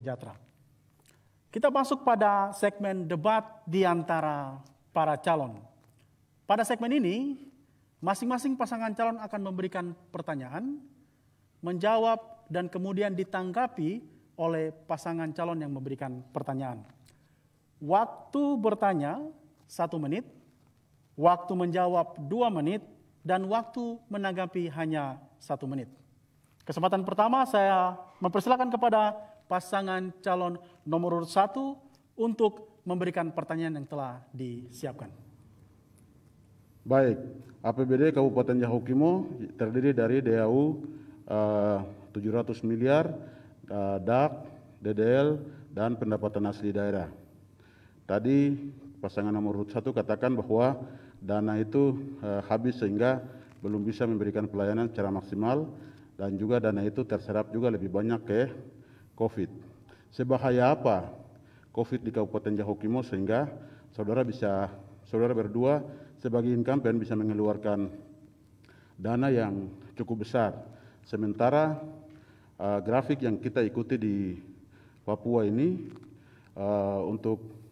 sejahtera. Kita masuk pada segmen debat di antara para calon. Pada segmen ini, masing-masing pasangan calon akan memberikan pertanyaan, menjawab, dan kemudian ditanggapi oleh pasangan calon yang memberikan pertanyaan. Waktu bertanya 1 menit, waktu menjawab 2 menit, dan waktu menanggapi hanya 1 menit. Kesempatan pertama saya mempersilakan kepada pasangan calon nomor urut 1 untuk memberikan pertanyaan yang telah disiapkan. Baik, APBD Kabupaten Yahukimo terdiri dari DAU 700 miliar, DAK, DDL, dan pendapatan asli daerah. Tadi pasangan nomor urut 1 katakan bahwa dana itu habis sehingga belum bisa memberikan pelayanan secara maksimal, dan juga dana itu terserap juga lebih banyak ke COVID. Sebahaya apa COVID di Kabupaten Yahukimo sehingga saudara berdua sebagai incumbent bisa mengeluarkan dana yang cukup besar. Sementara grafik yang kita ikuti di Papua ini untuk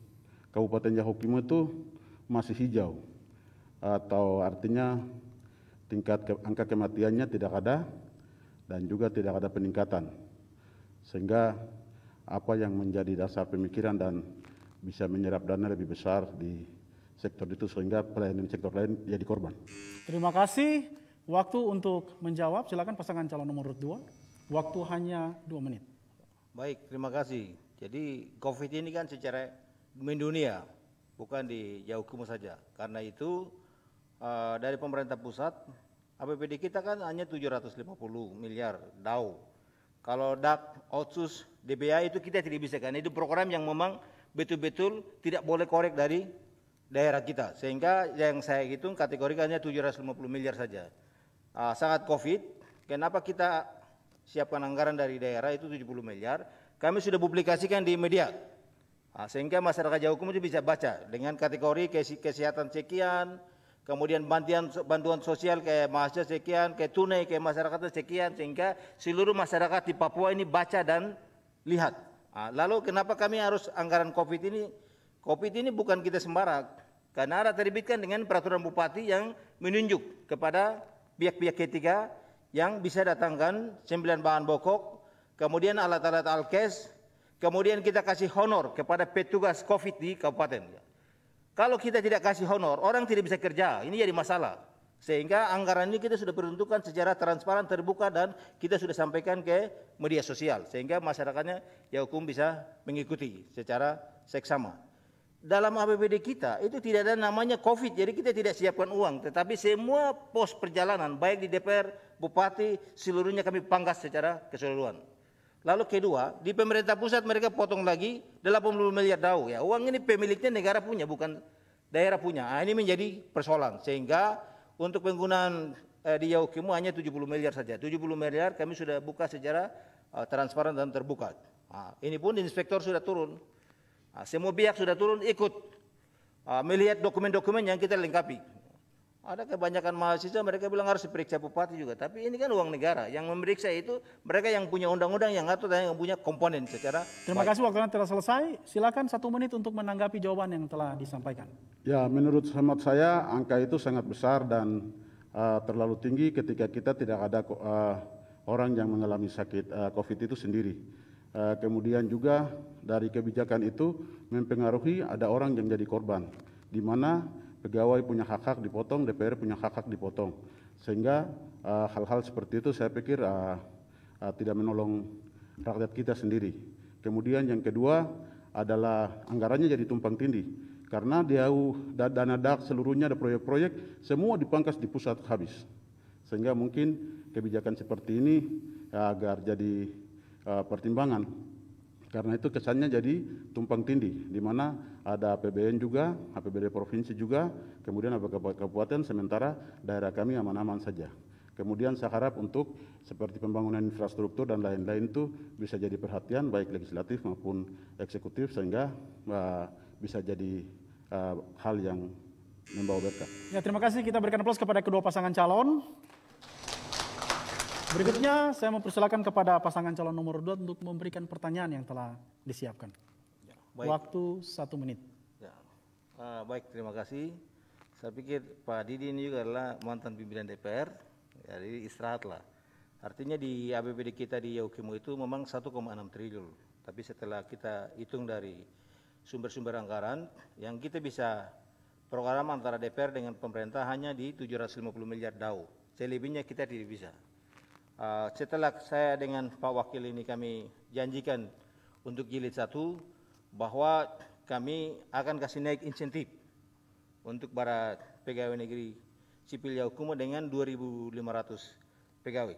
Kabupaten Yahukimo itu masih hijau, atau artinya tingkat angka kematiannya tidak ada dan juga tidak ada peningkatan. Sehingga apa yang menjadi dasar pemikiran dan bisa menyerap dana lebih besar di sektor itu sehingga pelayanan sektor lain jadi korban. Terima kasih. Waktu untuk menjawab silakan pasangan calon nomor urut 2. Waktu hanya 2 menit. Baik, terima kasih. Jadi COVID ini kan secara mendunia, bukan di Yahukimo saja. Karena itu dari pemerintah pusat, APBD kita kan hanya 750 miliar DAU. Kalau DAK, Otsus, DBA itu kita tidak bisa, kan itu program yang memang betul-betul tidak boleh korek dari daerah kita. Sehingga yang saya hitung kategorikannya 750 miliar saja. Sangat COVID, kenapa kita siapkan anggaran dari daerah itu 70 miliar, kami sudah publikasikan di media. Sehingga masyarakat Yahukimo itu bisa baca dengan kategori kesehatan sekian, kemudian bantuan sosial kayak mahasiswa sekian, kayak tunai kayak masyarakat sekian, sehingga seluruh masyarakat di Papua ini baca dan lihat. Lalu kenapa kami harus anggaran COVID ini? COVID ini bukan kita sembarang, karena ada terbitkan dengan peraturan bupati yang menunjuk kepada pihak-pihak ketiga yang bisa datangkan 9 bahan pokok, kemudian alat-alat alkes, kemudian kita kasih honor kepada petugas COVID di kabupaten. Kalau kita tidak kasih honor, orang tidak bisa kerja, ini jadi masalah. Sehingga anggaran ini kita sudah peruntukkan secara transparan, terbuka, dan kita sudah sampaikan ke media sosial. Sehingga masyarakatnya Yahukimo bisa mengikuti secara seksama. Dalam APBD kita itu tidak ada namanya COVID, jadi kita tidak siapkan uang. Tetapi semua pos perjalanan, baik di DPR, Bupati, seluruhnya kami pangkas secara keseluruhan. Lalu kedua, di pemerintah pusat mereka potong lagi 80 miliar DAU. Ya, uang ini pemiliknya negara punya, bukan daerah punya. Ini menjadi persoalan. Sehingga untuk penggunaan di Yahukimo hanya 70 miliar saja. 70 miliar kami sudah buka secara transparan dan terbuka. Ini pun inspektor sudah turun. Semua pihak sudah turun ikut melihat dokumen-dokumen yang kita lengkapi. Ada kebanyakan mahasiswa mereka bilang harus diperiksa bupati juga, tapi ini kan uang negara. Yang memeriksa itu mereka yang punya undang-undang yang ngatur dan yang punya komponen secara. Terima kasih, waktunya telah selesai. Silakan 1 menit untuk menanggapi jawaban yang telah disampaikan. Ya, menurut hemat saya angka itu sangat besar dan terlalu tinggi ketika kita tidak ada orang yang mengalami sakit COVID itu sendiri. Kemudian juga dari kebijakan itu mempengaruhi ada orang yang jadi korban, di mana pegawai punya hak-hak dipotong, DPR punya hak-hak dipotong. Sehingga hal-hal seperti itu saya pikir tidak menolong rakyat kita sendiri. Kemudian yang kedua adalah anggarannya jadi tumpang tindih. Karena dana DAK seluruhnya ada proyek-proyek, semua dipangkas di pusat habis. Sehingga mungkin kebijakan seperti ini agar jadi pertimbangan. Karena itu kesannya jadi tumpang tindih, di mana ada APBN juga, APBD provinsi juga, kemudian ada kabupaten, sementara daerah kami aman-aman saja. Kemudian saya harap untuk seperti pembangunan infrastruktur dan lain-lain itu bisa jadi perhatian baik legislatif maupun eksekutif, sehingga bisa jadi hal yang membawa berkah. Ya, terima kasih. Kita berikan aplaus kepada kedua pasangan calon. Berikutnya saya mempersilakan kepada pasangan calon nomor 2 untuk memberikan pertanyaan yang telah disiapkan. Baik. Waktu 1 menit. Ya. Baik, terima kasih. Saya pikir Pak Didi ini juga adalah mantan pimpinan DPR, jadi istirahatlah. Artinya di APBD kita di Yaukimo itu memang 1,6 triliun. Tapi setelah kita hitung dari sumber-sumber anggaran, yang kita bisa program antara DPR dengan pemerintah hanya di 750 miliar DAU. Selebihnya kita tidak bisa. Setelah saya dengan Pak Wakil ini kami janjikan untuk jilid 1 bahwa kami akan kasih naik insentif untuk para pegawai negeri sipil Yaukimo dengan 2.500 pegawai.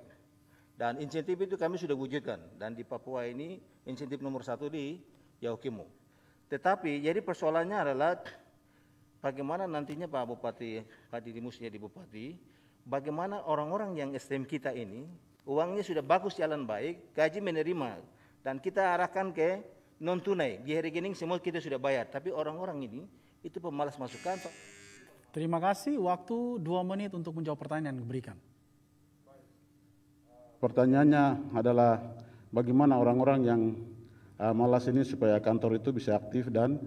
Dan insentif itu kami sudah wujudkan, dan di Papua ini insentif nomor 1 di Yaukimo. Tetapi jadi persoalannya adalah bagaimana nantinya Pak Bupati, Pak Didi Mus jadi Bupati, bagaimana orang-orang yang STM kita ini uangnya sudah bagus, jalan baik, gaji menerima, dan kita arahkan ke non tunai, di rekening semua kita sudah bayar, tapi orang-orang ini itu pemalas masuk kantor. Terima kasih. Waktu 2 menit untuk menjawab pertanyaan yang diberikan. Pertanyaannya adalah bagaimana orang-orang yang malas ini supaya kantor itu bisa aktif dan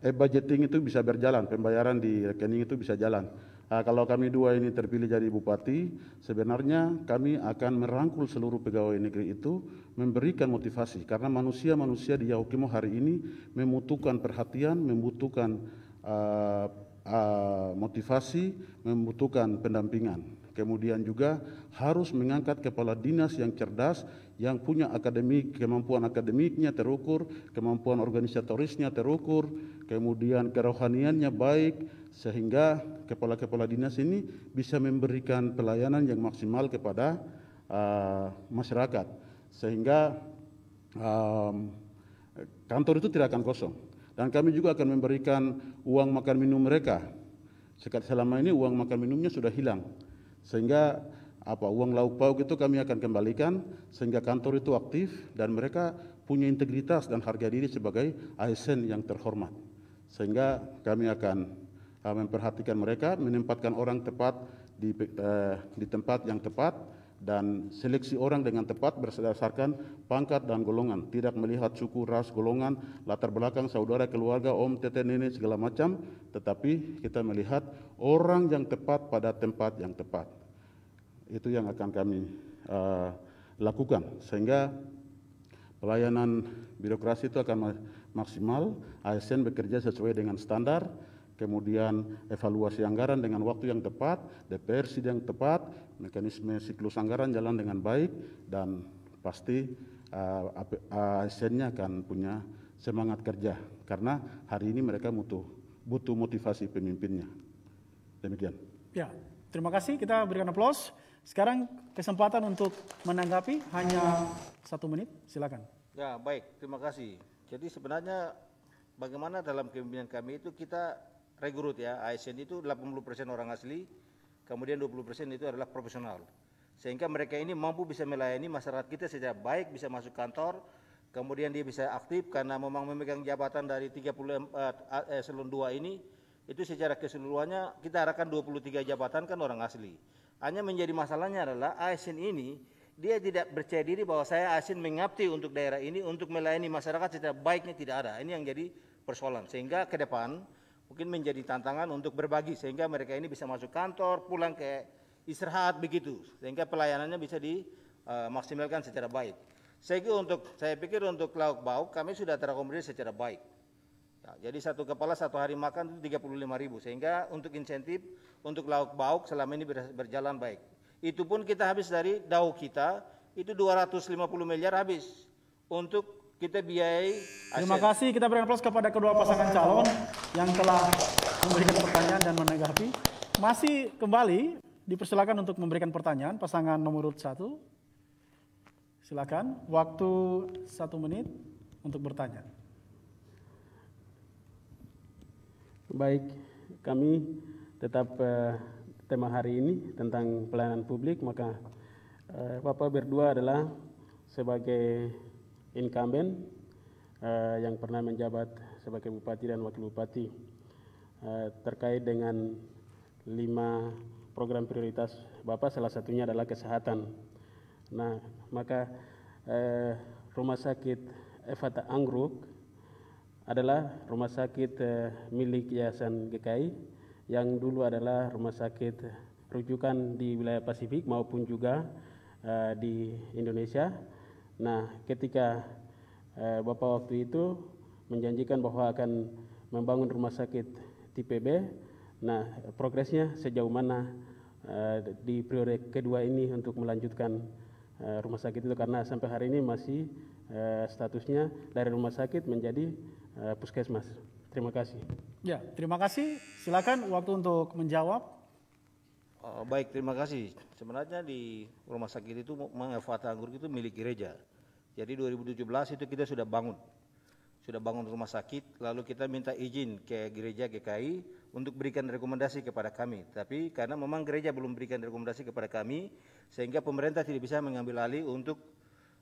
budgeting itu bisa berjalan, pembayaran di rekening itu bisa jalan. Kalau kami 2 ini terpilih jadi bupati, sebenarnya kami akan merangkul seluruh pegawai negeri itu, memberikan motivasi. Karena manusia-manusia di Yaukimo hari ini membutuhkan perhatian, membutuhkan motivasi, membutuhkan pendampingan. Kemudian juga harus mengangkat kepala dinas yang cerdas, yang punya kemampuan akademiknya terukur, kemampuan organisatorisnya terukur, kemudian kerohaniannya baik, sehingga kepala-kepala dinas ini bisa memberikan pelayanan yang maksimal kepada masyarakat, sehingga kantor itu tidak akan kosong. Dan kami juga akan memberikan uang makan minum mereka. Selama ini uang makan minumnya sudah hilang, sehingga uang lauk pauk itu kami akan kembalikan, sehingga kantor itu aktif dan mereka punya integritas dan harga diri sebagai ASN yang terhormat. Sehingga kami akan memperhatikan mereka, menempatkan orang tepat di tempat yang tepat, dan seleksi orang dengan tepat berdasarkan pangkat dan golongan, tidak melihat suku, ras, golongan, latar belakang, saudara, keluarga, om, tete, nenek, segala macam, tetapi kita melihat orang yang tepat pada tempat yang tepat. Itu yang akan kami lakukan, sehingga pelayanan birokrasi itu akan maksimal, ASN bekerja sesuai dengan standar, kemudian evaluasi anggaran dengan waktu yang tepat, DPR sidang tepat, mekanisme siklus anggaran jalan dengan baik, dan pasti ASN-nya akan punya semangat kerja, karena hari ini mereka butuh motivasi pemimpinnya. Demikian. Ya, terima kasih. Kita berikan aplaus. Sekarang kesempatan untuk menanggapi hanya 1 menit. Silakan. Ya, baik. Terima kasih. Jadi sebenarnya bagaimana dalam kepemimpinan kami itu kita rekrut ya, ASN itu 80% orang asli, kemudian 20% itu adalah profesional. Sehingga mereka ini mampu bisa melayani masyarakat kita secara baik, bisa masuk kantor, kemudian dia bisa aktif karena memang memegang jabatan dari 30 eselon 2 ini, itu secara keseluruhannya kita arahkan 23 jabatan kan orang asli. Hanya menjadi masalahnya adalah ASN ini, dia tidak percaya diri bahwa saya ASN mengabdi untuk daerah ini, untuk melayani masyarakat secara baiknya tidak ada. Ini yang jadi persoalan. Sehingga ke depan, mungkin menjadi tantangan untuk berbagi sehingga mereka ini bisa masuk kantor, pulang ke istirahat begitu, sehingga pelayanannya bisa dimaksimalkan secara baik. Saya pikir untuk lauk pauk kami sudah terakomodir secara baik. Ya, jadi 1 kepala 1 hari makan itu 35.000, sehingga untuk insentif untuk lauk pauk selama ini berjalan baik. Itu pun kita habis dari DAU kita itu 250 miliar habis untuk kita biayai. Terima kasih. Kita berikan aplaus kepada kedua pasangan calon yang telah memberikan pertanyaan dan menanggapi. Masih kembali dipersilakan untuk memberikan pertanyaan pasangan nomor 1. Silakan. Waktu 1 menit untuk bertanya. Baik, kami tetap tema hari ini tentang pelayanan publik, maka Bapak berdua adalah sebagai incumbent yang pernah menjabat sebagai bupati dan wakil bupati terkait dengan 5 program prioritas Bapak salah satunya adalah kesehatan. Nah, maka Rumah Sakit Fata Anggruk adalah rumah sakit milik Yayasan GKI yang dulu adalah rumah sakit rujukan di wilayah Pasifik maupun juga di Indonesia. Nah, ketika Bapak waktu itu menjanjikan bahwa akan membangun rumah sakit tipe B, nah progresnya sejauh mana di periode kedua ini untuk melanjutkan rumah sakit itu, karena sampai hari ini masih statusnya dari rumah sakit menjadi puskesmas. Terima kasih. Ya, terima kasih. Silakan waktu untuk menjawab. Baik, terima kasih. Sebenarnya di rumah sakit itu Fata Anggruk itu milik gereja. Jadi 2017 itu kita sudah bangun rumah sakit, lalu kita minta izin ke gereja GKI untuk berikan rekomendasi kepada kami. Tapi karena memang gereja belum berikan rekomendasi kepada kami, sehingga pemerintah tidak bisa mengambil alih untuk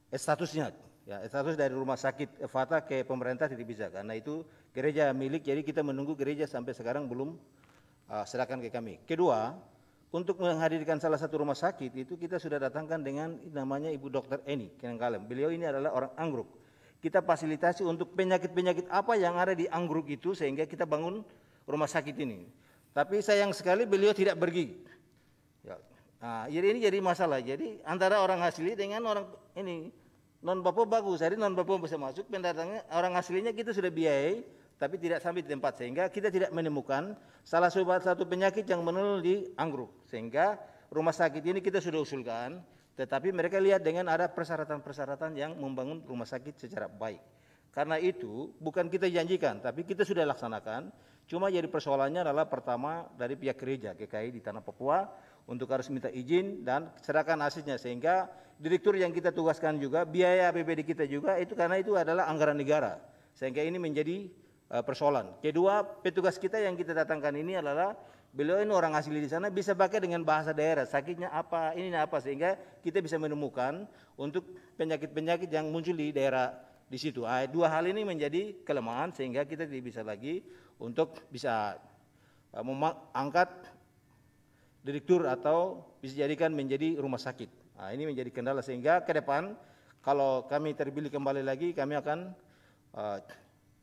statusnya. Ya, status dari rumah sakit Fata ke pemerintah tidak bisa, karena itu gereja milik. Jadi kita menunggu gereja sampai sekarang belum serahkan ke kami. Kedua, untuk menghadirkan salah satu rumah sakit itu kita sudah datangkan dengan namanya Ibu Dr. Eni Kenengkalem. Beliau ini adalah orang Anggruk. Kita fasilitasi untuk penyakit-penyakit apa yang ada di Anggruk itu sehingga kita bangun rumah sakit ini. Tapi sayang sekali beliau tidak pergi. Ya. Nah, jadi ini jadi masalah. Jadi antara orang asli dengan orang ini non Papua bagus. Jadi non Papua bisa masuk, pendatangnya orang aslinya kita sudah biayai, tapi tidak sampai di tempat sehingga kita tidak menemukan salah satu penyakit yang menular di Anggruk. Sehingga rumah sakit ini kita sudah usulkan. Tetapi mereka lihat dengan ada persyaratan-persyaratan yang membangun rumah sakit secara baik. Karena itu bukan kita janjikan, tapi kita sudah laksanakan. Cuma jadi persoalannya adalah pertama dari pihak gereja GKI di Tanah Papua untuk harus minta izin dan serahkan hasilnya. Sehingga direktur yang kita tugaskan juga, biaya APBD kita juga itu karena itu adalah anggaran negara. Sehingga ini menjadi persoalan. Kedua, petugas kita yang kita datangkan ini adalah beliau ini orang asli di sana, bisa pakai dengan bahasa daerah, sakitnya apa, ininya apa, sehingga kita bisa menemukan untuk penyakit-penyakit yang muncul di daerah di situ. Dua hal ini menjadi kelemahan sehingga kita tidak bisa lagi untuk bisa mengangkat direktur atau bisa jadikan menjadi rumah sakit. Ini menjadi kendala sehingga ke depan kalau kami terpilih kembali lagi, kami akan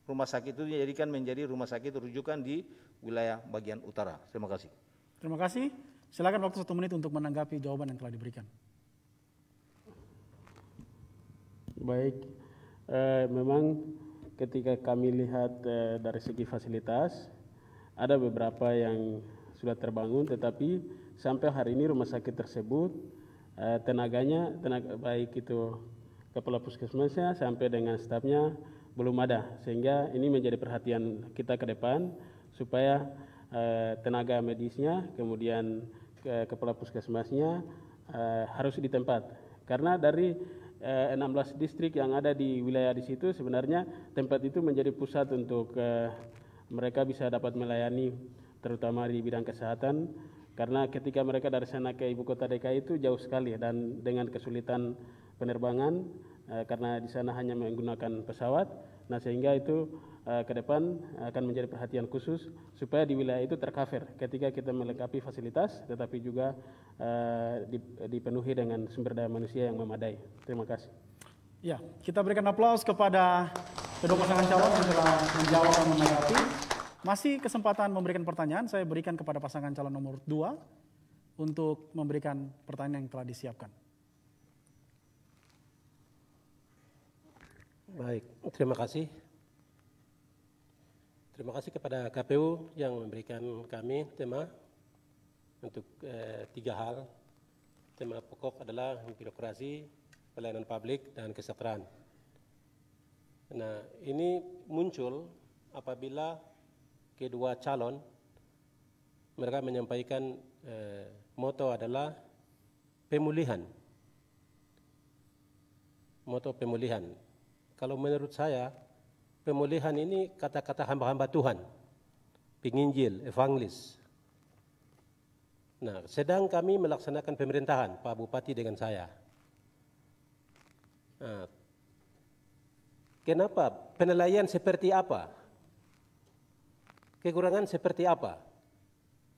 rumah sakit itu dijadikan menjadi rumah sakit rujukan di wilayah bagian utara. Terima kasih. Terima kasih. Silakan waktu 1 menit untuk menanggapi jawaban yang telah diberikan. Baik, memang ketika kami lihat dari segi fasilitas, ada beberapa yang sudah terbangun, tetapi sampai hari ini rumah sakit tersebut tenaga baik itu kepala puskesmasnya sampai dengan stafnya belum ada, sehingga ini menjadi perhatian kita ke depan supaya tenaga medisnya kemudian kepala puskesmasnya harus di tempat, karena dari 16 distrik yang ada di wilayah di situ sebenarnya tempat itu menjadi pusat untuk mereka bisa dapat melayani terutama di bidang kesehatan, karena ketika mereka dari sana ke ibu kota DKI itu jauh sekali dan dengan kesulitan penerbangan karena di sana hanya menggunakan pesawat. Nah, sehingga itu ke depan akan menjadi perhatian khusus supaya di wilayah itu tercover ketika kita melengkapi fasilitas tetapi juga dipenuhi dengan sumber daya manusia yang memadai. Terima kasih. Ya, kita berikan aplaus kepada kedua pasangan calon yang telah menjawab dan menanggapi. Masih kesempatan memberikan pertanyaan, saya berikan kepada pasangan calon nomor 2 untuk memberikan pertanyaan yang telah disiapkan. Baik, terima kasih. Terima kasih kepada KPU yang memberikan kami tema untuk 3 hal. Tema pokok adalah birokrasi, pelayanan publik, dan kesejahteraan. Nah, ini muncul apabila kedua calon mereka menyampaikan moto adalah pemulihan. Moto pemulihan. Kalau menurut saya, pemulihan ini kata-kata hamba-hamba Tuhan, penginjil, evangelis. Nah, sedang kami melaksanakan pemerintahan, Pak Bupati dengan saya. Nah, kenapa? Penilaian seperti apa? Kekurangan seperti apa?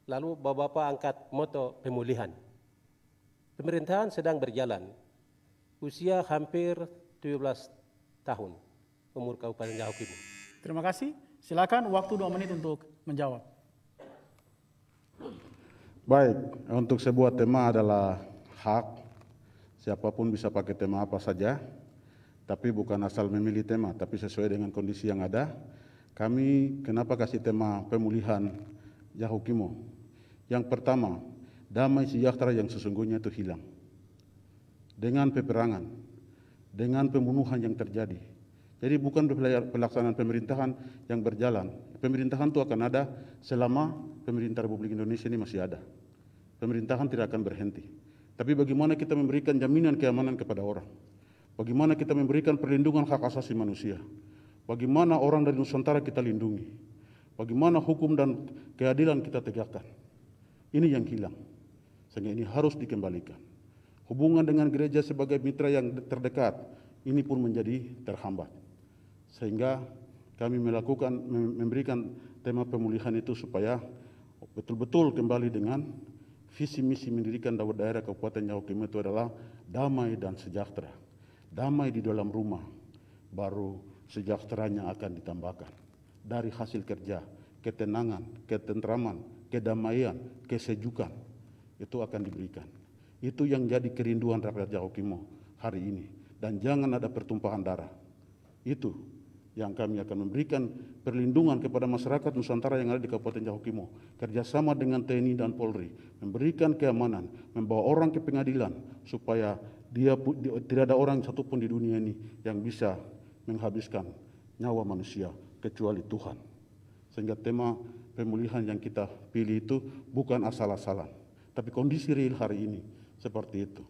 Lalu Bapak-Bapak angkat moto pemulihan. Pemerintahan sedang berjalan. Usia hampir 17 tahun umur Kabupaten Yahukimo. Terima kasih. Silakan waktu 2 menit untuk menjawab. Baik, untuk sebuah tema adalah hak. Siapapun bisa pakai tema apa saja, tapi bukan asal memilih tema, tapi sesuai dengan kondisi yang ada. Kami kenapa kasih tema pemulihan Yahukimo? Yang pertama, damai sejahtera yang sesungguhnya itu hilang. Dengan peperangan, dengan pembunuhan yang terjadi. Jadi bukan pelaksanaan pemerintahan yang berjalan. Pemerintahan itu akan ada selama pemerintah Republik Indonesia ini masih ada. Pemerintahan tidak akan berhenti. Tapi bagaimana kita memberikan jaminan keamanan kepada orang? Bagaimana kita memberikan perlindungan hak asasi manusia? Bagaimana orang dari Nusantara kita lindungi? Bagaimana hukum dan keadilan kita tegakkan? Ini yang hilang. Sehingga ini harus dikembalikan. Hubungan dengan gereja sebagai mitra yang terdekat, ini pun menjadi terhambat. Sehingga kami memberikan tema pemulihan itu supaya betul-betul kembali dengan visi misi mendirikan daerah Kabupaten Yahukimo itu adalah damai dan sejahtera. Damai di dalam rumah, baru sejahteranya akan ditambahkan. Dari hasil kerja, ketenangan, ketentraman, kedamaian, kesejukan, itu akan diberikan. Itu yang jadi kerinduan rakyat Yahukimo hari ini. Dan jangan ada pertumpahan darah. Itu yang kami akan memberikan perlindungan kepada masyarakat Nusantara yang ada di Kabupaten Yahukimo. Kerjasama dengan TNI dan Polri, memberikan keamanan, membawa orang ke pengadilan, supaya tidak ada orang satupun di dunia ini yang bisa menghabiskan nyawa manusia, kecuali Tuhan. Sehingga tema pemulihan yang kita pilih itu bukan asal-asalan, tapi kondisi real hari ini seperti itu.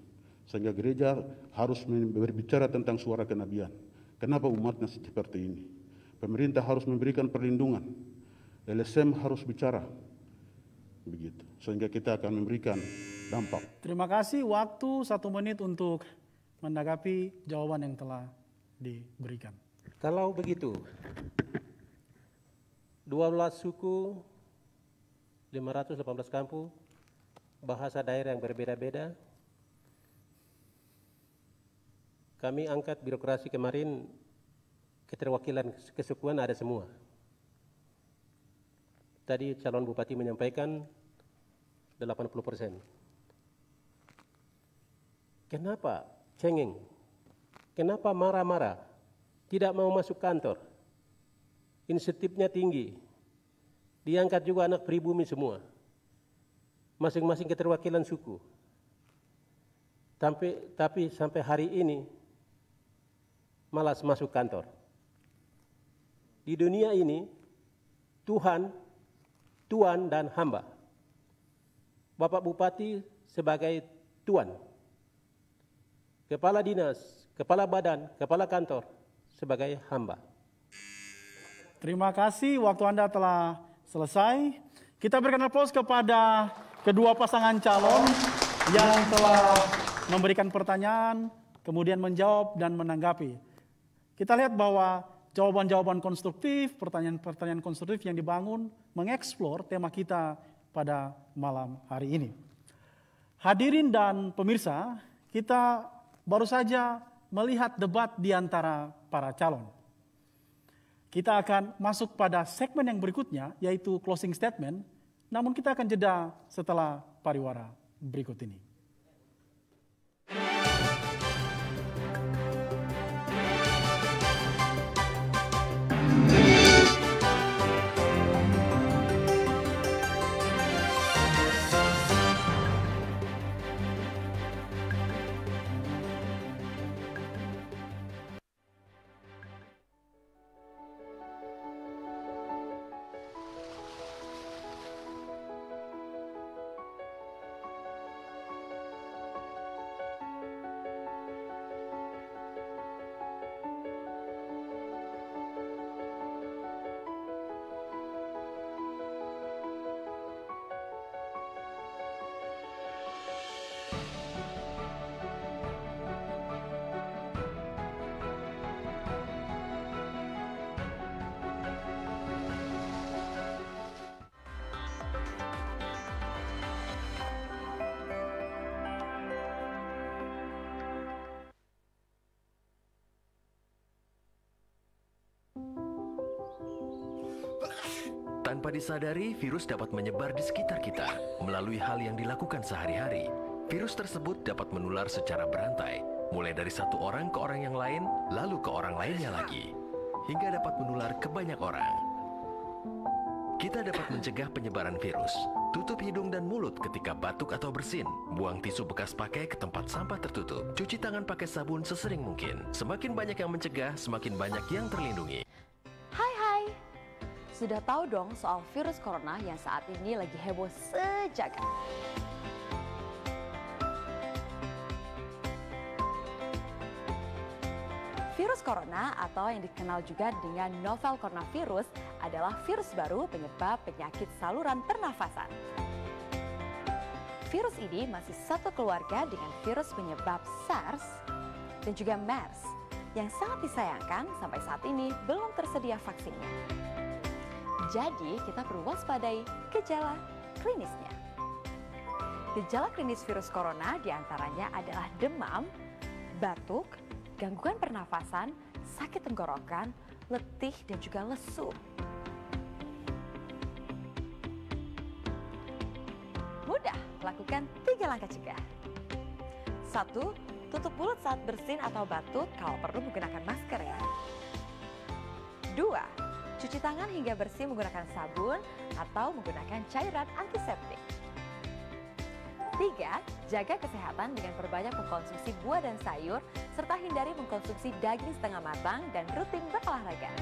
Sehingga gereja harus berbicara tentang suara kenabian. Kenapa umatnya seperti ini? Pemerintah harus memberikan perlindungan. LSM harus bicara. Begitu. Sehingga kita akan memberikan dampak. Terima kasih. Waktu 1 menit untuk menanggapi jawaban yang telah diberikan. Kalau begitu, 12 suku, 518 kampung, bahasa daerah yang berbeda-beda. Kami angkat birokrasi kemarin, keterwakilan kesukuan ada semua. Tadi calon bupati menyampaikan 80%. Kenapa cengeng? Kenapa marah-marah? Tidak mau masuk kantor? Insentifnya tinggi. Diangkat juga anak pribumi semua. Masing-masing keterwakilan suku. Tapi sampai hari ini malas masuk kantor. Di dunia ini Tuhan, tuan dan hamba. Bapak Bupati sebagai tuan. Kepala dinas, kepala badan, kepala kantor sebagai hamba. Terima kasih, waktu Anda telah selesai. Kita berikan aplaus kepada kedua pasangan calon yang telah memberikan pertanyaan, kemudian menjawab dan menanggapi. Kita lihat bahwa jawaban-jawaban konstruktif, pertanyaan-pertanyaan konstruktif yang dibangun mengeksplor tema kita pada malam hari ini. Hadirin dan pemirsa, kita baru saja melihat debat di antara para calon. Kita akan masuk pada segmen yang berikutnya, yaitu closing statement, namun kita akan jeda setelah pariwara berikut ini. Tanpa disadari, virus dapat menyebar di sekitar kita melalui hal yang dilakukan sehari-hari. Virus tersebut dapat menular secara berantai, mulai dari satu orang ke orang yang lain, lalu ke orang lainnya lagi, hingga dapat menular ke banyak orang. Kita dapat mencegah penyebaran virus. Tutup hidung dan mulut ketika batuk atau bersin. Buang tisu bekas pakai ke tempat sampah tertutup. Cuci tangan pakai sabun sesering mungkin. Semakin banyak yang mencegah, semakin banyak yang terlindungi. Hai, sudah tahu dong soal virus corona yang saat ini lagi heboh sejagat. Virus corona atau yang dikenal juga dengan novel coronavirus adalah virus baru penyebab penyakit saluran pernafasan. Virus ini masih satu keluarga dengan virus penyebab SARS dan juga MERS yang sangat disayangkan sampai saat ini belum tersedia vaksinnya. Jadi kita perlu waspadai gejala klinisnya. Gejala klinis virus corona diantaranya adalah demam, batuk, gangguan pernafasan, sakit tenggorokan, letih, dan juga lesu. Mudah, lakukan 3 langkah cegah. 1. Tutup mulut saat bersin atau batuk, kalau perlu menggunakan masker ya. 2. Cuci tangan hingga bersih menggunakan sabun atau menggunakan cairan antiseptik. 3. Jaga kesehatan dengan perbanyak mengkonsumsi buah dan sayur, serta hindari mengkonsumsi daging setengah matang dan rutin berolahraga.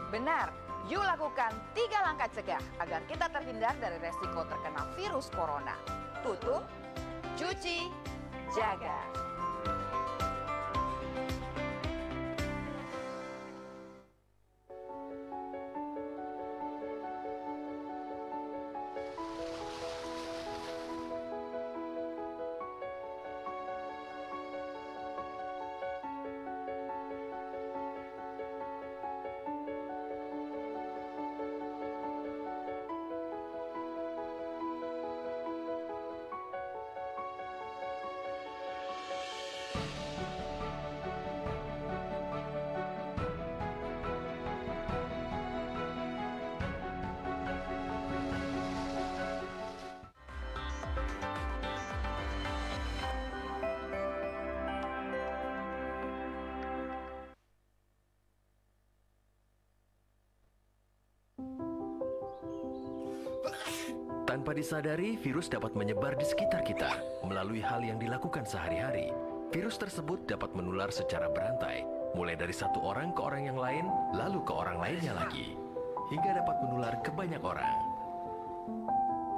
Benar, yuk lakukan 3 langkah cegah agar kita terhindar dari resiko terkena virus corona. Tutup, cuci, jaga. Tanpa disadari, virus dapat menyebar di sekitar kita melalui hal yang dilakukan sehari-hari. Virus tersebut dapat menular secara berantai, mulai dari satu orang ke orang yang lain, lalu ke orang lainnya lagi, hingga dapat menular ke banyak orang.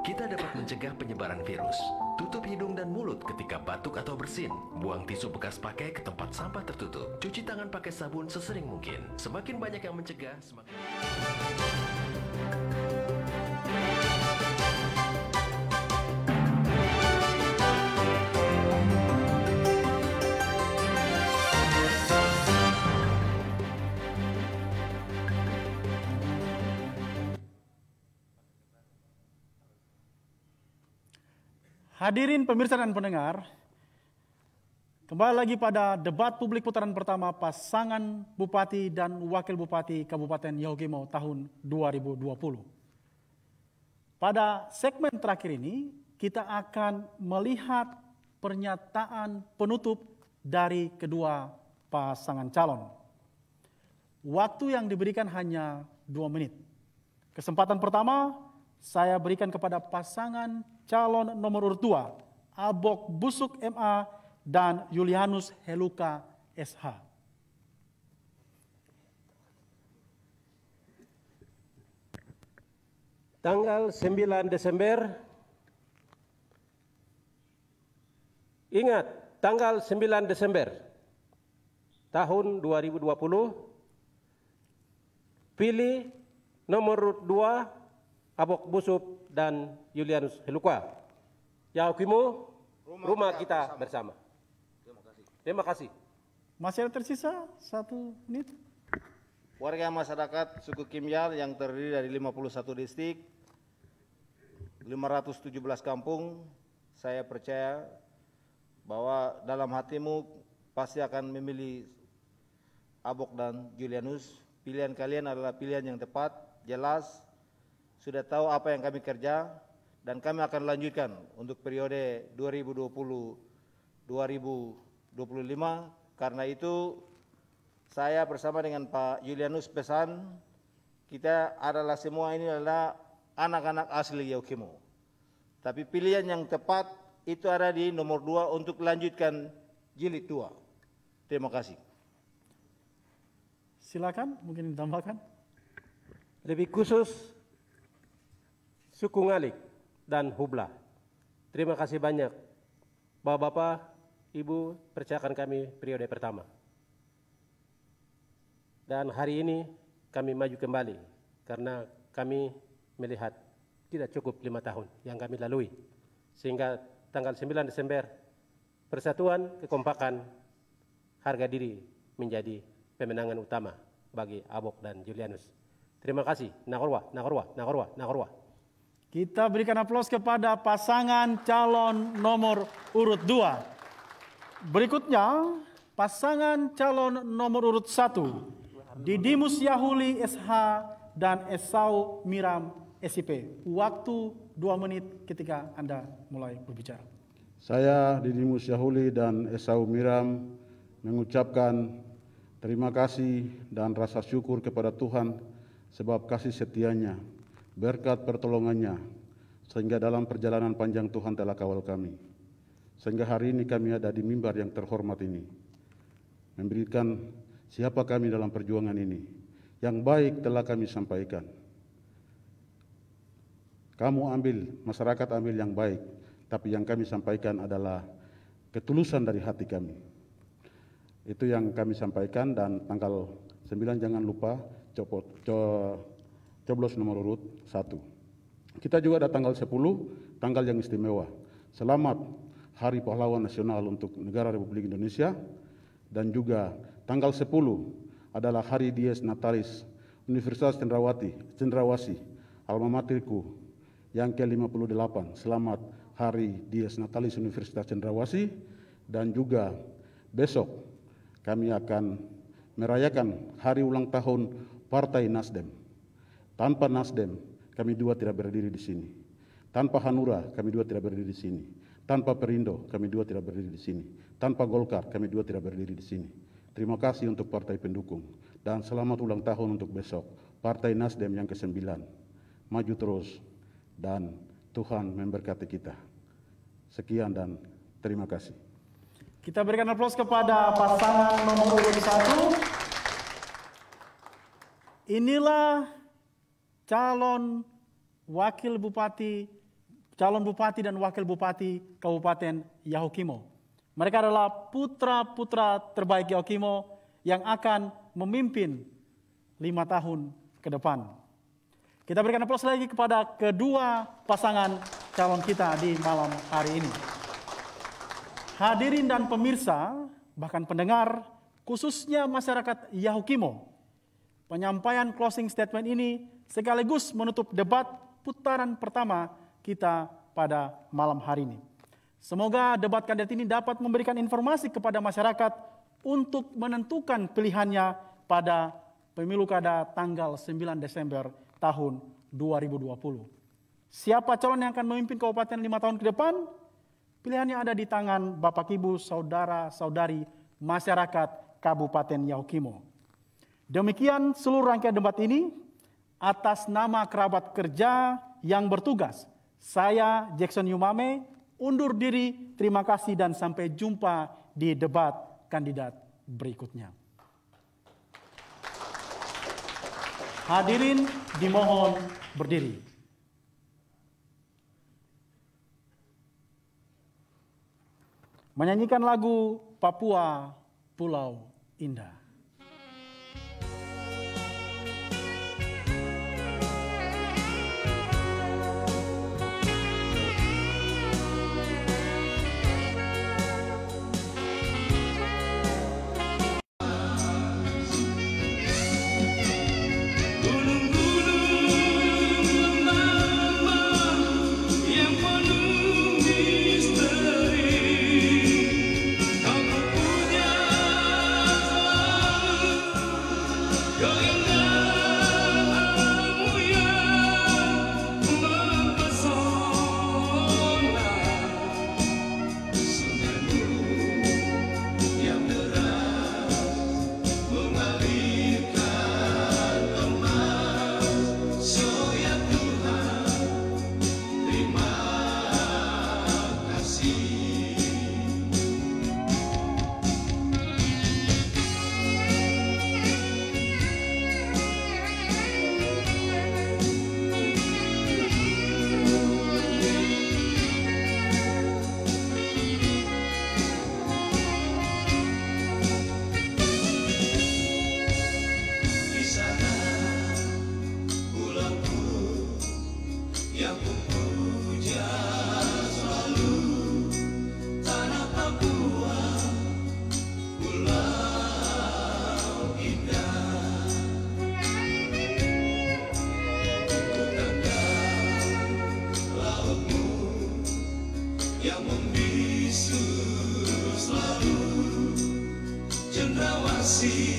Kita dapat mencegah penyebaran virus. Tutup hidung dan mulut ketika batuk atau bersin. Buang tisu bekas pakai ke tempat sampah tertutup. Cuci tangan pakai sabun sesering mungkin. Semakin banyak yang mencegah, semakin... Hadirin pemirsa dan pendengar, kembali lagi pada debat publik putaran pertama pasangan Bupati dan Wakil Bupati Kabupaten Yahukimo tahun 2020. Pada segmen terakhir ini, kita akan melihat pernyataan penutup dari kedua pasangan calon. Waktu yang diberikan hanya 2 menit. Kesempatan pertama saya berikan kepada pasangan calon nomor urut 2, Abok Busuk MA dan Julianus Heluka SH. Tanggal 9 Desember, ingat, tanggal 9 Desember tahun 2020, pilih nomor urut 2, Abok Busuk dan Julianus Heluka. Yahukimo, rumah kita bersama. Terima kasih. Masih ada tersisa 1 menit. Warga masyarakat suku Kimyal yang terdiri dari 51 distrik, 517 kampung, saya percaya bahwa dalam hatimu pasti akan memilih Abok dan Julianus, pilihan kalian adalah pilihan yang tepat, jelas, sudah tahu apa yang kami kerja, dan kami akan lanjutkan untuk periode 2020-2025. Karena itu saya bersama dengan Pak Julianus pesan, kita adalah semua ini adalah anak-anak asli Yaukimo. Tapi pilihan yang tepat itu ada di nomor 2 untuk lanjutkan jilid 2. Terima kasih. Silakan, mungkin ditambahkan. Lebih khusus suku Ngalik dan Hubla. Terima kasih banyak Bapak-bapak, Ibu percayakan kami periode pertama. Dan hari ini kami maju kembali karena kami melihat tidak cukup 5 tahun yang kami lalui. Sehingga tanggal 9 Desember persatuan, kekompakan, harga diri menjadi pemenangan utama bagi Abok dan Julianus. Terima kasih. Nagorwa, Nagorwa, Nagorwa, Nagorwa. Kita berikan aplaus kepada pasangan calon nomor urut 2. Berikutnya, pasangan calon nomor urut 1. Didimus Yahuli SH dan Esau Miram SIP. Waktu 2 menit ketika Anda mulai berbicara. Saya Didimus Yahuli dan Esau Miram mengucapkan terima kasih dan rasa syukur kepada Tuhan sebab kasih setianya, berkat pertolongannya, sehingga dalam perjalanan panjang Tuhan telah kawal kami. Sehingga hari ini kami ada di mimbar yang terhormat ini, memberikan siapa kami dalam perjuangan ini. Yang baik telah kami sampaikan. Kamu ambil, masyarakat ambil yang baik, tapi yang kami sampaikan adalah ketulusan dari hati kami. Itu yang kami sampaikan, dan tanggal 9 jangan lupa coblos nomor urut 1. Kita juga ada tanggal 10, tanggal yang istimewa. Selamat Hari Pahlawan Nasional untuk Negara Republik Indonesia, dan juga tanggal 10 adalah Hari Dies Natalis Universitas Cendrawasih, alma materku yang ke-58. Selamat Hari Dies Natalis Universitas Cendrawasih. Dan juga besok kami akan merayakan hari ulang tahun Partai Nasdem. Tanpa Nasdem kami dua tidak berdiri di sini. Tanpa Hanura kami dua tidak berdiri di sini. Tanpa Perindo kami dua tidak berdiri di sini. Tanpa Golkar kami dua tidak berdiri di sini. Terima kasih untuk partai pendukung, dan selamat ulang tahun untuk besok Partai Nasdem yang ke-9. Maju terus dan Tuhan memberkati kita. Sekian dan terima kasih. Kita berikan aplaus kepada pasangan nomor urut 1. Inilah calon bupati dan wakil bupati Kabupaten Yahukimo. Mereka adalah putra-putra terbaik Yahukimo yang akan memimpin 5 tahun ke depan. Kita berikan aplaus lagi kepada kedua pasangan calon kita di malam hari ini. Hadirin dan pemirsa, bahkan pendengar, khususnya masyarakat Yahukimo, penyampaian closing statement ini sekaligus menutup debat putaran pertama kita pada malam hari ini. Semoga debat kandidat ini dapat memberikan informasi kepada masyarakat untuk menentukan pilihannya pada pemilu kada tanggal 9 Desember tahun 2020. Siapa calon yang akan memimpin kabupaten 5 tahun ke depan? Pilihannya ada di tangan Bapak Ibu, saudara-saudari masyarakat Kabupaten Yahukimo. Demikian seluruh rangkaian debat ini. Atas nama kerabat kerja yang bertugas, saya Jackson Yumame undur diri. Terima kasih dan sampai jumpa di debat kandidat berikutnya. Hadirin dimohon berdiri. Menyanyikan lagu Papua Pulau Indah. Kau punya kasih